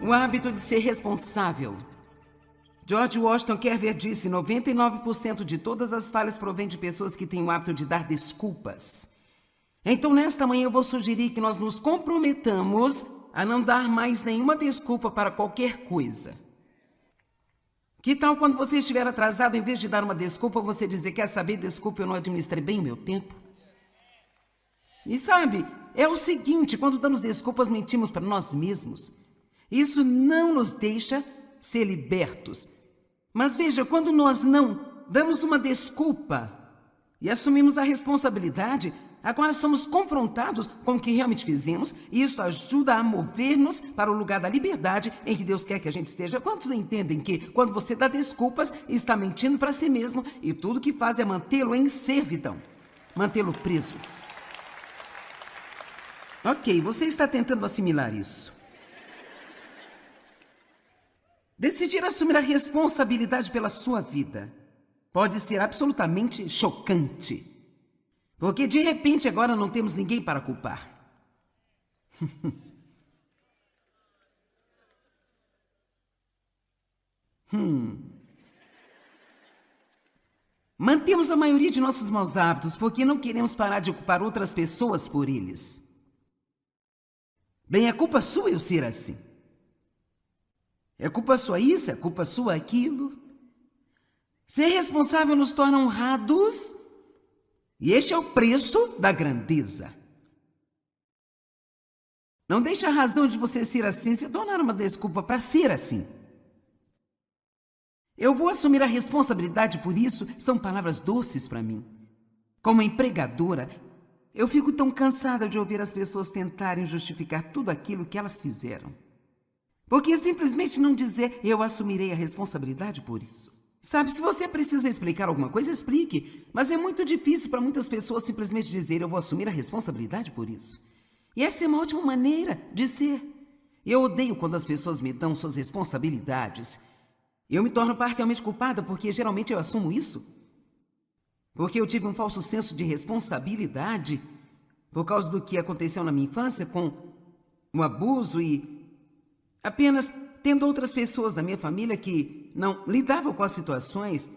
O hábito de ser responsável. George Washington Carver disse: 99% de todas as falhas provém de pessoas que têm o hábito de dar desculpas. Então, nesta manhã, eu vou sugerir que nós nos comprometamos a não dar mais nenhuma desculpa para qualquer coisa. Que tal quando você estiver atrasado, em vez de dar uma desculpa, você dizer: quer saber, desculpa, eu não administrei bem o meu tempo? E sabe, é o seguinte, quando damos desculpas, mentimos para nós mesmos. Isso não nos deixa ser libertos. Mas veja, quando nós não damos uma desculpa e assumimos a responsabilidade, agora somos confrontados com o que realmente fizemos, e isso ajuda a mover-nos para o lugar da liberdade em que Deus quer que a gente esteja. Quantos entendem que quando você dá desculpas, está mentindo para si mesmo, e tudo que faz é mantê-lo em servidão, mantê-lo preso? Ok, você está tentando assimilar isso. Decidir assumir a responsabilidade pela sua vida pode ser absolutamente chocante. Porque de repente agora não temos ninguém para culpar. Mantemos a maioria de nossos maus hábitos porque não queremos parar de culpar outras pessoas por eles. Bem, é culpa sua eu ser assim. É culpa sua isso, é culpa sua aquilo. Ser responsável nos torna honrados, e este é o preço da grandeza. Não deixe a razão de você ser assim se tornar uma desculpa para ser assim. Eu vou assumir a responsabilidade por isso, são palavras doces para mim. Como empregadora, eu fico tão cansada de ouvir as pessoas tentarem justificar tudo aquilo que elas fizeram. Porque simplesmente não dizer: eu assumirei a responsabilidade por isso. Sabe, se você precisa explicar alguma coisa, explique. Mas é muito difícil para muitas pessoas simplesmente dizer: eu vou assumir a responsabilidade por isso. E essa é uma ótima maneira de ser. Eu odeio quando as pessoas me dão suas responsabilidades. Eu me torno parcialmente culpada porque geralmente eu assumo isso. Porque eu tive um falso senso de responsabilidade por causa do que aconteceu na minha infância com o abuso e apenas tendo outras pessoas da minha família que não lidavam com as situações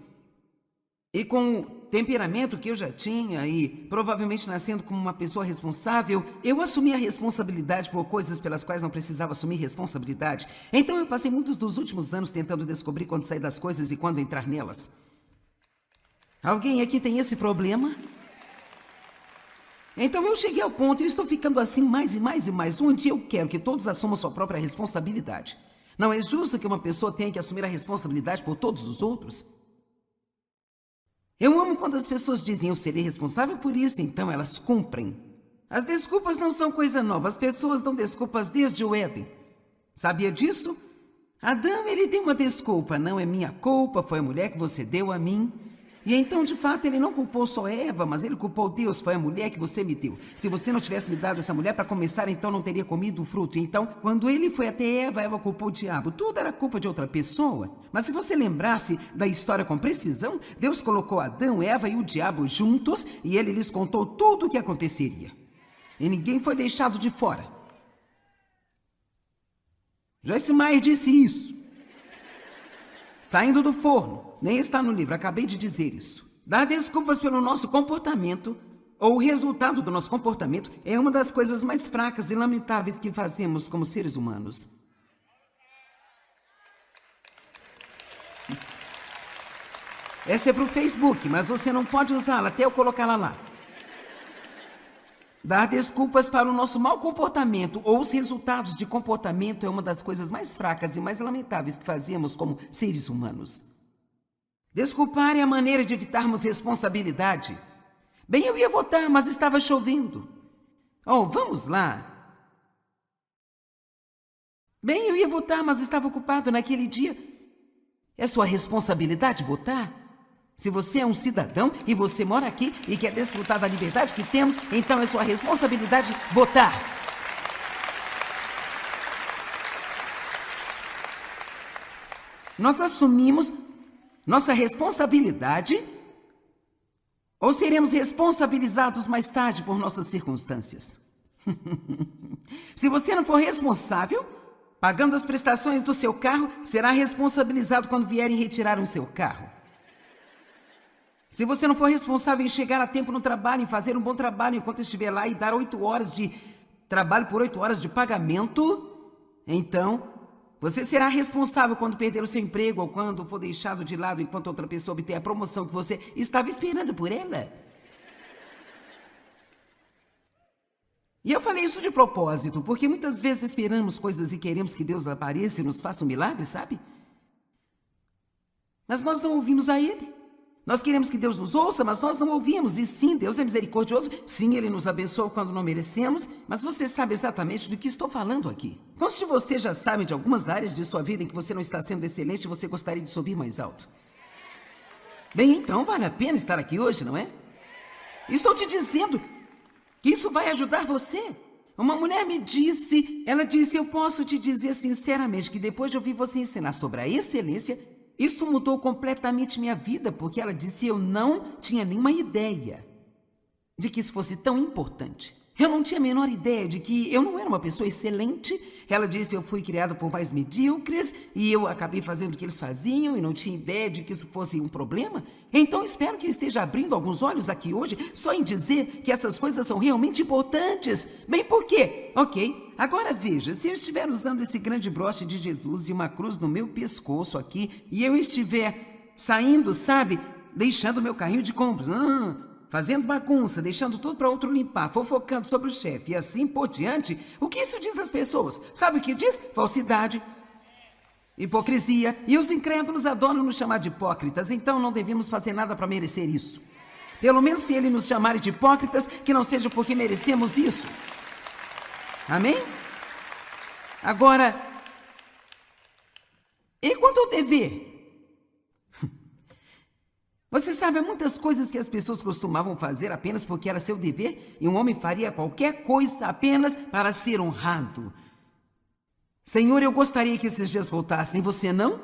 e com o temperamento que eu já tinha e provavelmente nascendo como uma pessoa responsável, eu assumi a responsabilidade por coisas pelas quais não precisava assumir responsabilidade. Então eu passei muitos dos últimos anos tentando descobrir quando sair das coisas e quando entrar nelas. Alguém aqui tem esse problema? Então eu cheguei ao ponto e estou ficando assim mais e mais e mais. Um dia eu quero que todos assumam sua própria responsabilidade. Não é justo que uma pessoa tenha que assumir a responsabilidade por todos os outros? Eu amo quando as pessoas dizem: eu serei responsável por isso, então elas cumprem. As desculpas não são coisa nova, as pessoas dão desculpas desde o Éden. Sabia disso? Adão, ele deu uma desculpa: não é minha culpa, foi a mulher que você deu a mim. E então, de fato, ele não culpou só Eva, mas ele culpou Deus, foi a mulher que você me deu. Se você não tivesse me dado essa mulher para começar, então não teria comido o fruto. Então, quando ele foi até Eva, Eva culpou o diabo. Tudo era culpa de outra pessoa. Mas se você lembrasse da história com precisão, Deus colocou Adão, Eva e o diabo juntos e ele lhes contou tudo o que aconteceria. E ninguém foi deixado de fora. Joyce Meyer disse isso. Saindo do forno. Nem está no livro, acabei de dizer isso. Dar desculpas pelo nosso comportamento, ou o resultado do nosso comportamento, é uma das coisas mais fracas e lamentáveis que fazemos como seres humanos. Essa é para o Facebook, mas você não pode usá-la até eu colocá-la lá. Dar desculpas para o nosso mau comportamento ou os resultados de comportamento é uma das coisas mais fracas e mais lamentáveis que fazemos como seres humanos. Desculpar é a maneira de evitarmos responsabilidade. Bem, eu ia votar, mas estava chovendo. Oh, vamos lá. Bem, eu ia votar, mas estava ocupado naquele dia. É sua responsabilidade votar? Se você é um cidadão e você mora aqui e quer desfrutar da liberdade que temos, então é sua responsabilidade votar. Nós assumimos nossa responsabilidade ou seremos responsabilizados mais tarde por nossas circunstâncias? Se você não for responsável, pagando as prestações do seu carro, será responsabilizado quando vierem retirar o seu carro. Se você não for responsável em chegar a tempo no trabalho, em fazer um bom trabalho enquanto estiver lá e dar 8 horas de trabalho por 8 horas de pagamento, então você será responsável quando perder o seu emprego ou quando for deixado de lado enquanto outra pessoa obter a promoção que você estava esperando por ela. E eu falei isso de propósito, porque muitas vezes esperamos coisas e queremos que Deus apareça e nos faça um milagre, sabe? Mas nós não ouvimos a Ele. Nós queremos que Deus nos ouça, mas nós não ouvimos. E sim, Deus é misericordioso. Sim, Ele nos abençoa quando não merecemos. Mas você sabe exatamente do que estou falando aqui. Quantos de vocês já sabem de algumas áreas de sua vida em que você não está sendo excelente e você gostaria de subir mais alto? Bem, então vale a pena estar aqui hoje, não é? Estou te dizendo que isso vai ajudar você. Uma mulher me disse, ela disse, eu posso te dizer sinceramente que depois de ouvir você ensinar sobre a excelência, isso mudou completamente minha vida, porque ela disse eu não tinha nenhuma ideia de que isso fosse tão importante. Eu não tinha a menor ideia de que eu não era uma pessoa excelente. Ela disse eu fui criada por pais medíocres e eu acabei fazendo o que eles faziam e não tinha ideia de que isso fosse um problema. Então espero que eu esteja abrindo alguns olhos aqui hoje só em dizer que essas coisas são realmente importantes. Bem, por quê? Ok, agora veja, se eu estiver usando esse grande broche de Jesus e uma cruz no meu pescoço aqui e eu estiver saindo, sabe, deixando meu carrinho de compras, fazendo bagunça, deixando tudo para outro limpar, fofocando sobre o chefe e assim por diante, o que isso diz às pessoas? Sabe o que diz? Falsidade, hipocrisia, e os incrédulos adoram nos chamar de hipócritas, então não devemos fazer nada para merecer isso. Pelo menos se ele nos chamarem de hipócritas, que não seja porque merecemos isso. Amém? Agora, e quanto ao dever? Você sabe, há muitas coisas que as pessoas costumavam fazer apenas porque era seu dever, e um homem faria qualquer coisa apenas para ser honrado. Senhor, eu gostaria que esses dias voltassem, você não?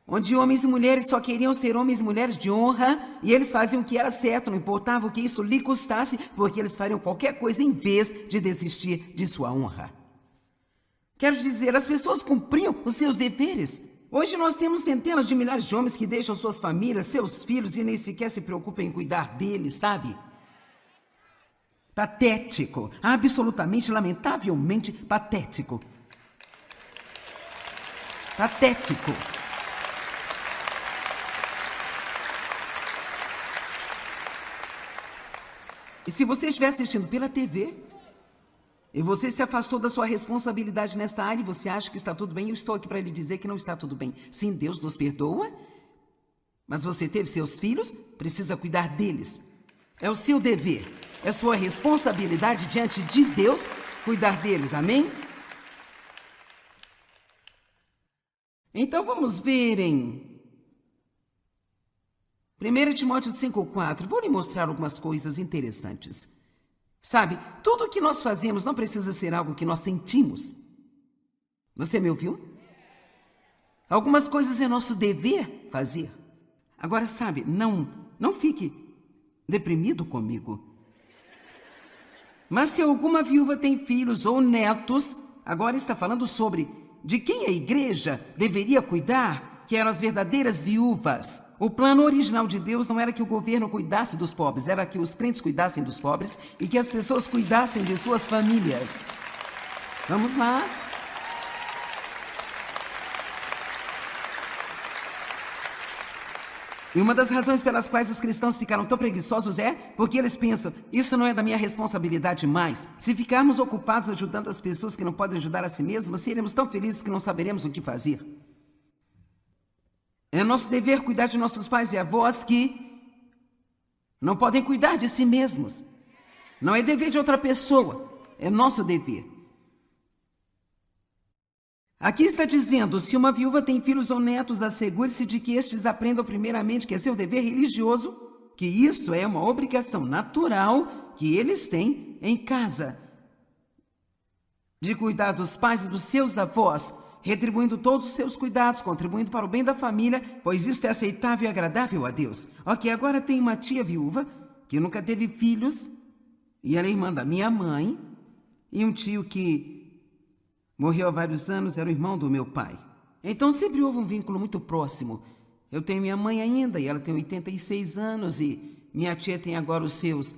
Onde homens e mulheres só queriam ser homens e mulheres de honra, e eles faziam o que era certo, não importava o que isso lhe custasse, porque eles fariam qualquer coisa em vez de desistir de sua honra. Quero dizer, as pessoas cumpriam os seus deveres. Hoje nós temos centenas de milhares de homens que deixam suas famílias, seus filhos e nem sequer se preocupam em cuidar deles, sabe? Patético, absolutamente, lamentavelmente patético. Patético. E se você estiver assistindo pela TV e você se afastou da sua responsabilidade nesta área e você acha que está tudo bem, eu estou aqui para lhe dizer que não está tudo bem. Sim, Deus nos perdoa, mas você teve seus filhos, precisa cuidar deles. É o seu dever, é sua responsabilidade diante de Deus cuidar deles, amém? Então vamos ver em 1 Timóteo 5,4. Vou lhe mostrar algumas coisas interessantes. Sabe, tudo o que nós fazemos não precisa ser algo que nós sentimos. Você me ouviu? Algumas coisas é nosso dever fazer. Agora, sabe, não fique deprimido comigo. Mas se alguma viúva tem filhos ou netos, agora está falando sobre de quem a igreja deveria cuidar, que eram as verdadeiras viúvas. O plano original de Deus não era que o governo cuidasse dos pobres, era que os crentes cuidassem dos pobres e que as pessoas cuidassem de suas famílias. Vamos lá. E uma das razões pelas quais os cristãos ficaram tão preguiçosos é porque eles pensam, isso não é da minha responsabilidade mais. Se ficarmos ocupados ajudando as pessoas que não podem ajudar a si mesmas, seremos tão felizes que não saberemos o que fazer. É nosso dever cuidar de nossos pais e avós que não podem cuidar de si mesmos. Não é dever de outra pessoa, é nosso dever. Aqui está dizendo, se uma viúva tem filhos ou netos, assegure-se de que estes aprendam primeiramente que é seu dever religioso, que isso é uma obrigação natural que eles têm em casa, de cuidar dos pais e dos seus avós, retribuindo todos os seus cuidados, contribuindo para o bem da família, pois isto é aceitável e agradável a Deus. Ok, agora tem uma tia viúva que nunca teve filhos, e ela é irmã da minha mãe, e um tio que Morreu há vários anos, era o irmão do meu pai. Então sempre houve um vínculo muito próximo. Eu tenho minha mãe ainda, e ela tem 86 anos, e minha tia tem agora os seus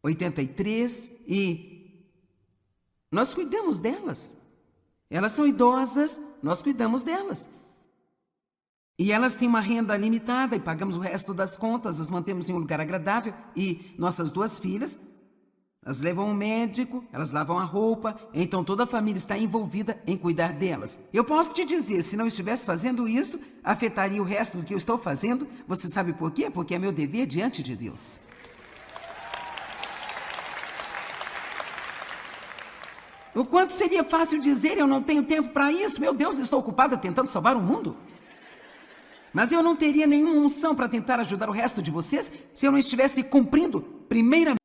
83, e nós cuidamos delas. Elas são idosas, nós cuidamos delas. E elas têm uma renda limitada e pagamos o resto das contas, as mantemos em um lugar agradável. E nossas 2 filhas, elas levam ao médico, elas lavam a roupa, então toda a família está envolvida em cuidar delas. Eu posso te dizer, se não estivesse fazendo isso, afetaria o resto do que eu estou fazendo. Você sabe por quê? Porque é meu dever diante de Deus. O quanto seria fácil dizer, eu não tenho tempo para isso, meu Deus, estou ocupada tentando salvar o mundo. Mas eu não teria nenhuma unção para tentar ajudar o resto de vocês se eu não estivesse cumprindo, primeiramente,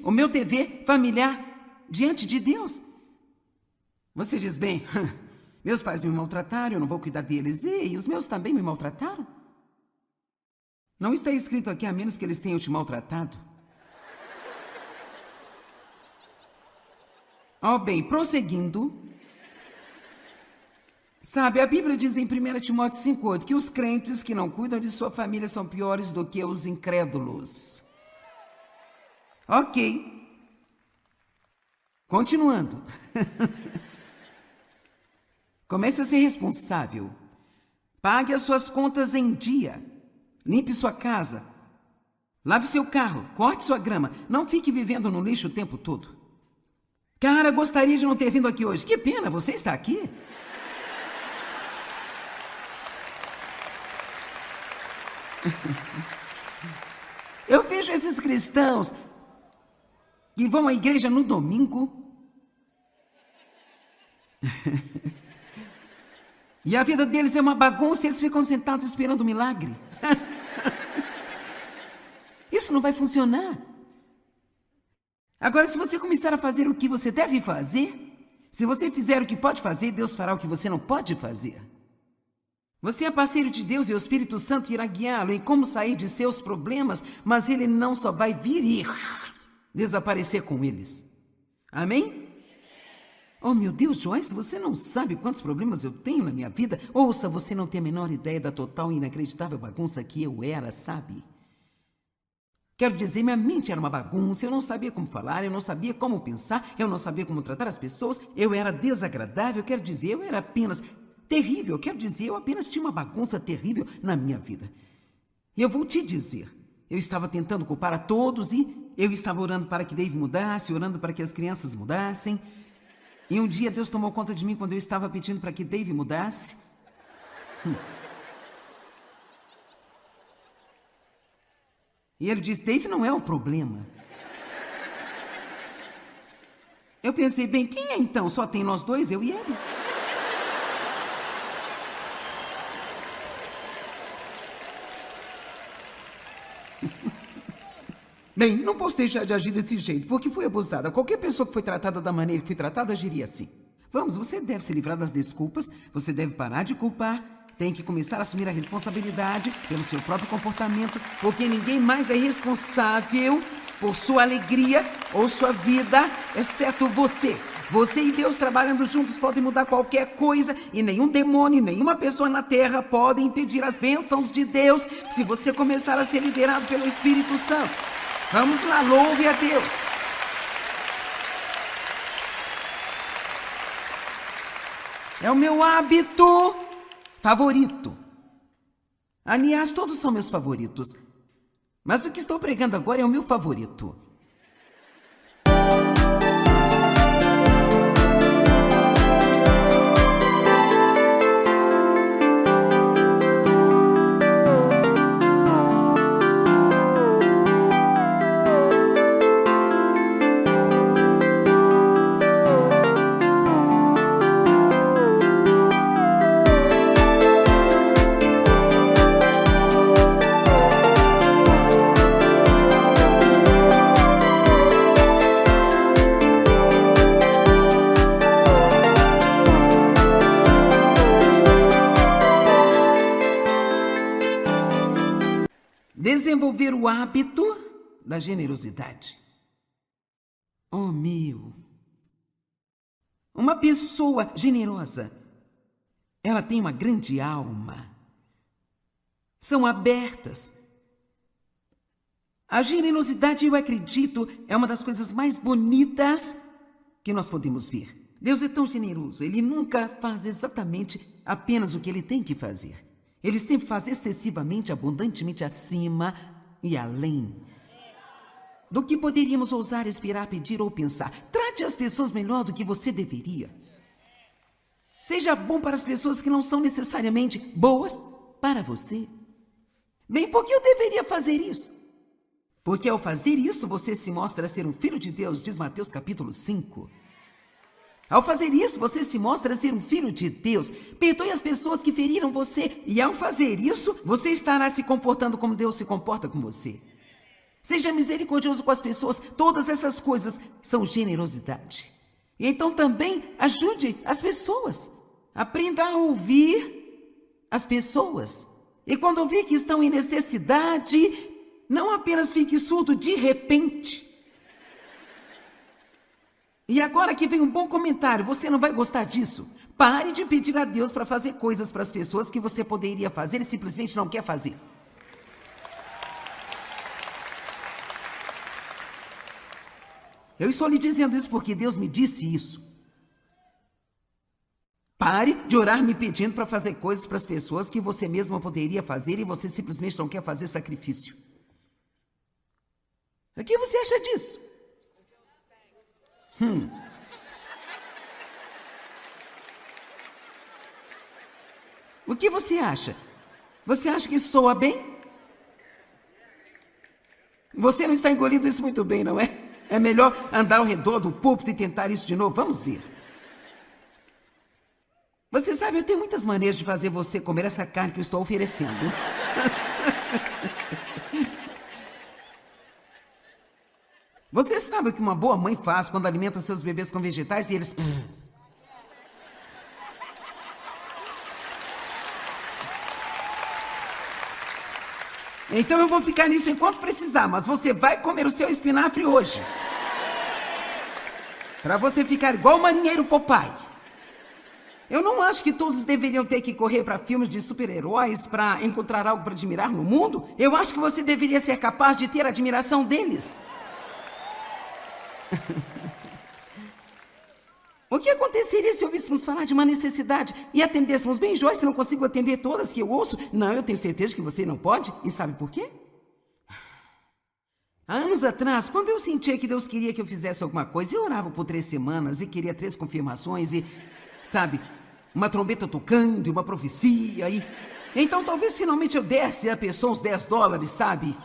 o meu dever familiar diante de Deus. Você diz, bem, meus pais me maltrataram, eu não vou cuidar deles, e os meus também me maltrataram. Não está escrito aqui, a menos que eles tenham te maltratado. Bem, prosseguindo. Sabe, a Bíblia diz em 1 Timóteo 5,8 que os crentes que não cuidam de sua família são piores do que os incrédulos. Ok. Continuando. Comece a ser responsável. Pague as suas contas em dia. Limpe sua casa. Lave seu carro. Corte sua grama. Não fique vivendo no lixo o tempo todo. Cara, gostaria de não ter vindo aqui hoje. Que pena, você está aqui. Eu vejo esses cristãos que vão à igreja no domingo e a vida deles é uma bagunça e eles ficam sentados esperando um milagre. Isso não vai funcionar. Agora, se você começar a fazer o que você deve fazer, se você fizer o que pode fazer, Deus fará o que você não pode fazer. Você é parceiro de Deus e o Espírito Santo irá guiá-lo em como sair de seus problemas, mas ele não só vai vir e desaparecer com eles. Amém? Oh, meu Deus, Joyce, você não sabe quantos problemas eu tenho na minha vida? Ouça, você não tem a menor ideia da total e inacreditável bagunça que eu era, sabe? Quero dizer, minha mente era uma bagunça, eu não sabia como falar, eu não sabia como pensar, eu não sabia como tratar as pessoas, eu era desagradável, quero dizer, eu era apenas terrível, quero dizer, eu apenas tinha uma bagunça terrível na minha vida. E eu vou te dizer, eu estava tentando culpar a todos e eu estava orando para que Dave mudasse, orando para que as crianças mudassem. E um dia Deus tomou conta de mim quando eu estava pedindo para que Dave mudasse. E ele disse, Dave não é o problema. Eu pensei, bem, quem é então? Só tem nós dois, eu e ele. Bem, não posso deixar de agir desse jeito, porque fui abusada. Qualquer pessoa que foi tratada da maneira que fui tratada, agiria assim. Vamos, você deve se livrar das desculpas, você deve parar de culpar, tem que começar a assumir a responsabilidade pelo seu próprio comportamento, porque ninguém mais é responsável por sua alegria ou sua vida, exceto você. Você e Deus trabalhando juntos podem mudar qualquer coisa e nenhum demônio, nenhuma pessoa na terra pode impedir as bênçãos de Deus se você começar a ser liderado pelo Espírito Santo. Vamos lá, louve a Deus. É o meu hábito favorito. Aliás, todos são meus favoritos. Mas o que estou pregando agora é o meu favorito. desenvolver o hábito da generosidade. Oh, meu! Uma pessoa generosa, ela tem uma grande alma. São abertas. A generosidade, eu acredito, é uma das coisas mais bonitas que nós podemos ver. Deus é tão generoso, Ele nunca faz exatamente apenas o que Ele tem que fazer. Ele sempre faz excessivamente, abundantemente acima e além do que poderíamos ousar, esperar, pedir ou pensar. Trate as pessoas melhor do que você deveria. Seja bom para as pessoas que não são necessariamente boas para você. Bem, por que eu deveria fazer isso? Porque ao fazer isso, você se mostra ser um filho de Deus, diz Mateus capítulo 5. Ao fazer isso, você se mostra ser um filho de Deus. Perdoe as pessoas que feriram você. E ao fazer isso, você estará se comportando como Deus se comporta com você. Seja misericordioso com as pessoas. Todas essas coisas são generosidade. E então também ajude as pessoas. Aprenda a ouvir as pessoas. E quando ouvir que estão em necessidade, não apenas fique surdo de repente. E agora que vem um bom comentário, você não vai gostar disso? Pare de pedir a Deus para fazer coisas para as pessoas que você poderia fazer e simplesmente não quer fazer. Eu estou lhe dizendo isso porque Deus me disse isso. Pare de orar me pedindo para fazer coisas para as pessoas que você mesma poderia fazer e você simplesmente não quer fazer sacrifício. O que você acha disso? O que você acha? Você acha que soa bem? Você não está engolindo isso muito bem, não é? É melhor andar ao redor do púlpito e tentar isso de novo. Vamos ver. Você sabe, eu tenho muitas maneiras de fazer você comer essa carne que eu estou oferecendo. Você sabe o que uma boa mãe faz quando alimenta seus bebês com vegetais e eles... Então eu vou ficar nisso enquanto precisar, mas você vai comer o seu espinafre hoje. Para você ficar igual o marinheiro Popeye. Eu não acho que todos deveriam ter que correr para filmes de super-heróis para encontrar algo para admirar no mundo. Eu acho que você deveria ser capaz de ter admiração deles. O que aconteceria se ouvíssemos falar de uma necessidade e atendêssemos? Bem, Joyce, não consigo atender todas que eu ouço. Não, eu tenho certeza que você não pode. E sabe por quê? Há anos atrás, quando eu sentia que Deus queria que eu fizesse alguma coisa, eu orava por 3 semanas e queria 3 confirmações e, sabe, uma trombeta tocando e uma profecia e... Então talvez finalmente eu desse a pessoa uns $10, sabe?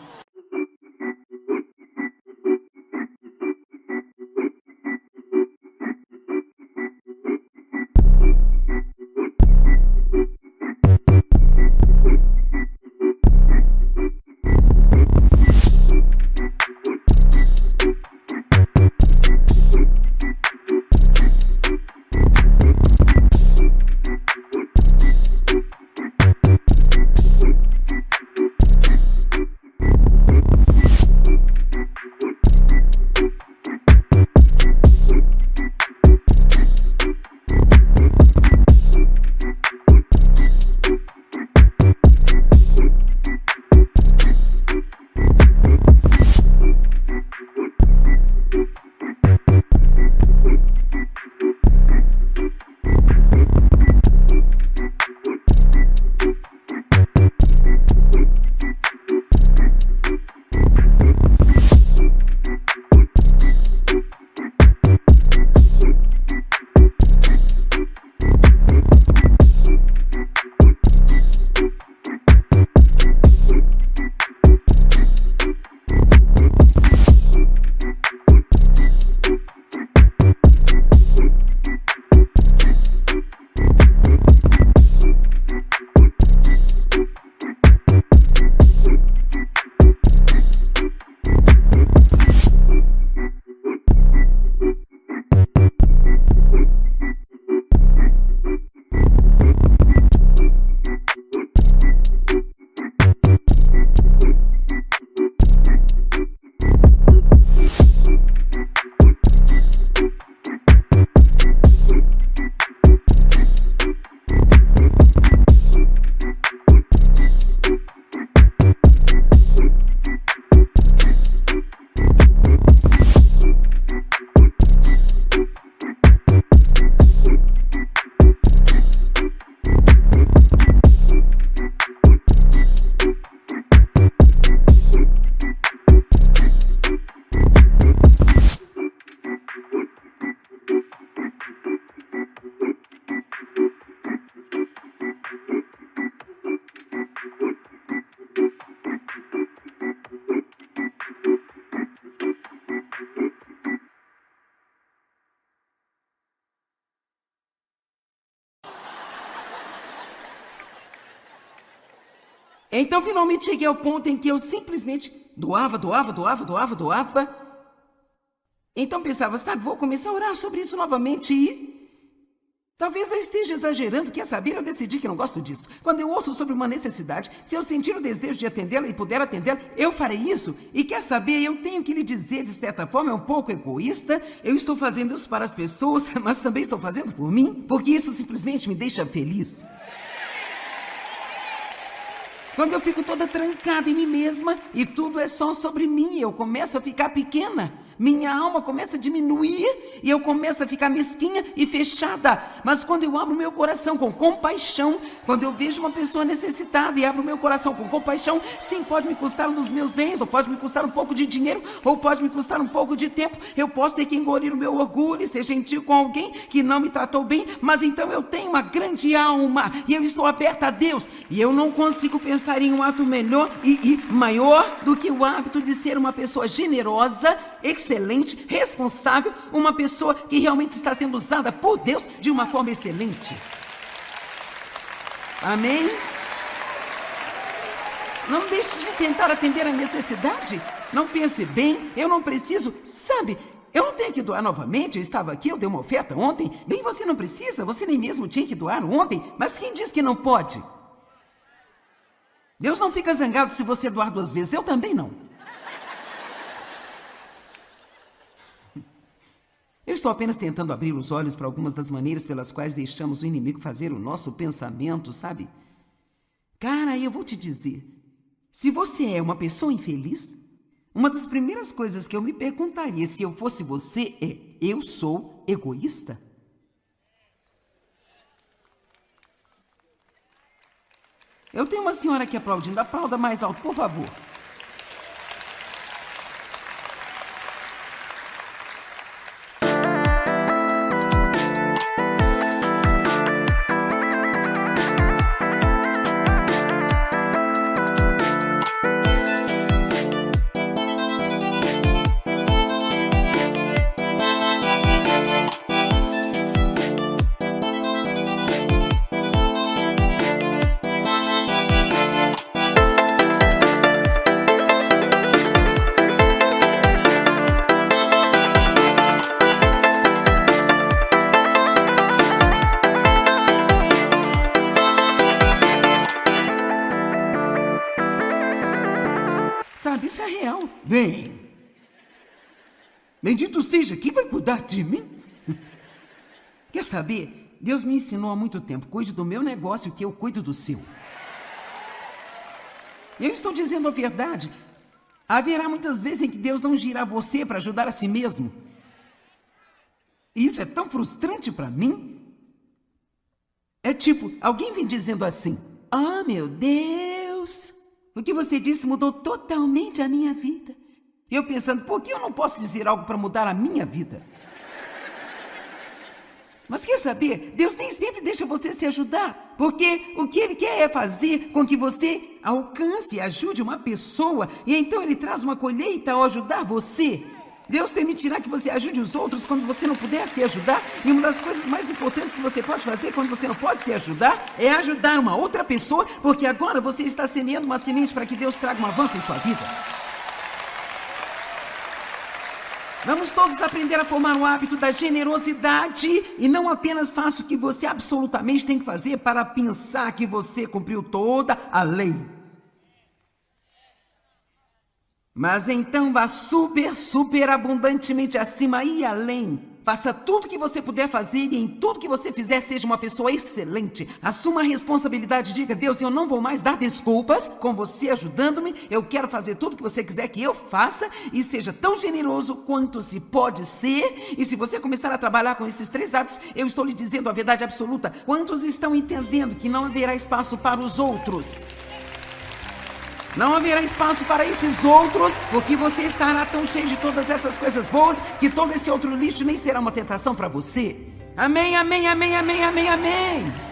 Então, finalmente cheguei ao ponto em que eu simplesmente doava. Então pensava, sabe, vou começar a orar sobre isso novamente e... Talvez eu esteja exagerando, quer saber? Eu decidi que não gosto disso. Quando eu ouço sobre uma necessidade, se eu sentir o desejo de atendê-la e puder atendê-la, eu farei isso. E quer saber, eu tenho que lhe dizer, de certa forma, é um pouco egoísta. Eu estou fazendo isso para as pessoas, mas também estou fazendo por mim, porque isso simplesmente me deixa feliz. Quando eu fico toda trancada em mim mesma e tudo é só sobre mim, eu começo a ficar pequena. Minha alma começa a diminuir e eu começo a ficar mesquinha e fechada. Mas quando eu abro meu coração com compaixão, quando eu vejo uma pessoa necessitada e abro meu coração com compaixão, sim, pode me custar um dos meus bens, ou pode me custar um pouco de dinheiro, ou pode me custar um pouco de tempo. Eu posso ter que engolir o meu orgulho e ser gentil com alguém que não me tratou bem, mas então eu tenho uma grande alma e eu estou aberta a Deus. E eu não consigo pensar em um ato melhor e maior do que o hábito de ser uma pessoa generosa, excelente, responsável, uma pessoa que realmente está sendo usada por Deus de uma forma excelente. Amém? Não deixe de tentar atender a necessidade. Não pense bem, eu não preciso, sabe, eu não tenho que doar novamente, eu estava aqui, eu dei uma oferta ontem. Bem, você não precisa, você nem mesmo tinha que doar ontem, mas quem diz que não pode? Deus não fica zangado se você doar 2 vezes, eu também não. Eu estou apenas tentando abrir os olhos para algumas das maneiras pelas quais deixamos o inimigo fazer o nosso pensamento, sabe? Cara, eu vou te dizer, se você é uma pessoa infeliz, uma das primeiras coisas que eu me perguntaria se eu fosse você é, eu sou egoísta? Eu tenho uma senhora aqui aplaudindo, aplauda mais alto, por favor. Sabe, isso é real. Bem, bendito seja, quem vai cuidar de mim? Quer saber? Deus me ensinou há muito tempo, cuide do meu negócio que eu cuido do seu. Eu estou dizendo a verdade. Haverá muitas vezes em que Deus não gira você para ajudar a si mesmo. E isso é tão frustrante para mim. É tipo, alguém vem dizendo assim, oh meu Deus... O que você disse mudou totalmente a minha vida. Eu pensando, por que eu não posso dizer algo para mudar a minha vida? Mas quer saber? Deus nem sempre deixa você se ajudar. Porque o que Ele quer é fazer com que você alcance e ajude uma pessoa. E então Ele traz uma colheita ao ajudar você. Deus permitirá que você ajude os outros quando você não puder se ajudar. E uma das coisas mais importantes que você pode fazer quando você não pode se ajudar é ajudar uma outra pessoa, porque agora você está semeando uma semente para que Deus traga um avanço em sua vida. Vamos todos aprender a formar um hábito da generosidade e não apenas faça o que você absolutamente tem que fazer para pensar que você cumpriu toda a lei. Mas então vá super abundantemente acima e além. Faça tudo o que você puder fazer e em tudo que você fizer seja uma pessoa excelente. Assuma a responsabilidade, diga, Deus, eu não vou mais dar desculpas com você ajudando-me. Eu quero fazer tudo o que você quiser que eu faça e seja tão generoso quanto se pode ser. E se você começar a trabalhar com esses 3 hábitos, eu estou lhe dizendo a verdade absoluta. Quantos estão entendendo que não haverá espaço para os outros? Não haverá espaço para esses outros, porque você estará tão cheio de todas essas coisas boas que todo esse outro lixo nem será uma tentação para você. Amém, amém, amém, amém, amém, amém.